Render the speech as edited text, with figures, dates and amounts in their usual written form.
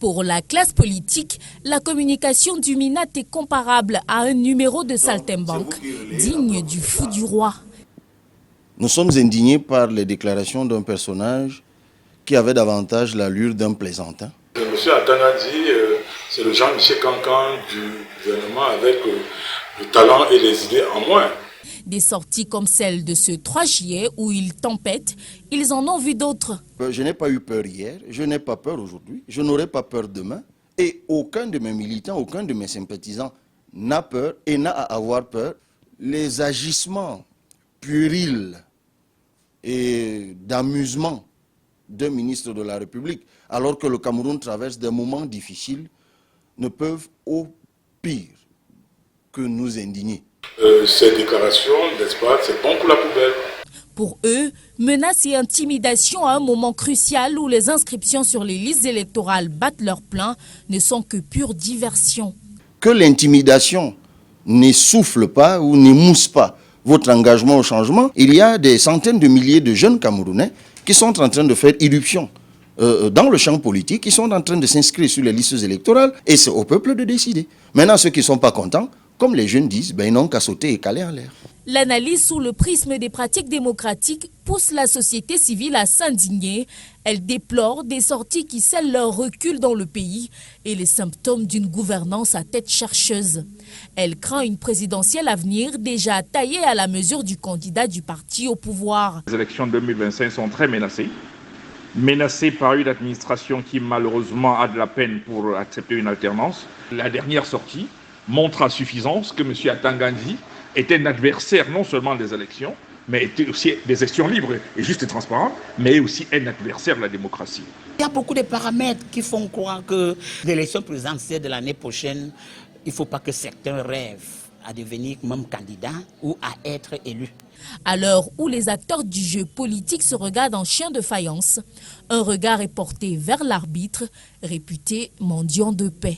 Pour la classe politique, la communication du MINAT est comparable à un numéro de saltimbanque, digne du fou du roi. Nous sommes indignés par les déclarations d'un personnage qui avait davantage l'allure d'un plaisantin. Monsieur Atangandji, c'est le Jean-Michel Cancan du gouvernement avec le talent et les idées en moins. Des sorties comme celle de ce 3 juillet où il tempête, ils en ont vu d'autres. Je n'ai pas eu peur hier, je n'ai pas peur aujourd'hui, je n'aurai pas peur demain. Et aucun de mes militants, aucun de mes sympathisants n'a peur et n'a à avoir peur. Les agissements puérils et d'amusement d'un ministre de la République, alors que le Cameroun traverse des moments difficiles, ne peuvent au pire que nous indigner. Ces déclarations, n'est-ce pas, c'est bon pour la poubelle. Pour eux, menaces et intimidations à un moment crucial où les inscriptions sur les listes électorales battent leur plein ne sont que pure diversion. Que l'intimidation n'essouffle pas ou n'émousse pas votre engagement au changement, il y a des centaines de milliers de jeunes Camerounais qui sont en train de faire irruption dans le champ politique, qui sont en train de s'inscrire sur les listes électorales et c'est au peuple de décider. Maintenant, ceux qui ne sont pas contents, comme les jeunes disent, ils n'ont qu'à sauter et caler en l'air. L'analyse sous le prisme des pratiques démocratiques pousse la société civile à s'indigner. Elle déplore des sorties qui scellent leur recul dans le pays et les symptômes d'une gouvernance à tête chercheuse. Elle craint une présidentielle à venir déjà taillée à la mesure du candidat du parti au pouvoir. Les élections de 2025 sont très menacées. Menacées par une administration qui malheureusement a de la peine pour accepter une alternance. La dernière sortie montre à suffisance que M. Atangandji était un adversaire non seulement des élections, mais était aussi des élections libres et justes et transparentes, mais aussi un adversaire de la démocratie. Il y a beaucoup de paramètres qui font croire que l'élection présidentielle de l'année prochaine, il ne faut pas que certains rêvent à devenir même candidat ou à être élu. À l'heure où les acteurs du jeu politique se regardent en chien de faïence, un regard est porté vers l'arbitre, réputé mendiant de paix.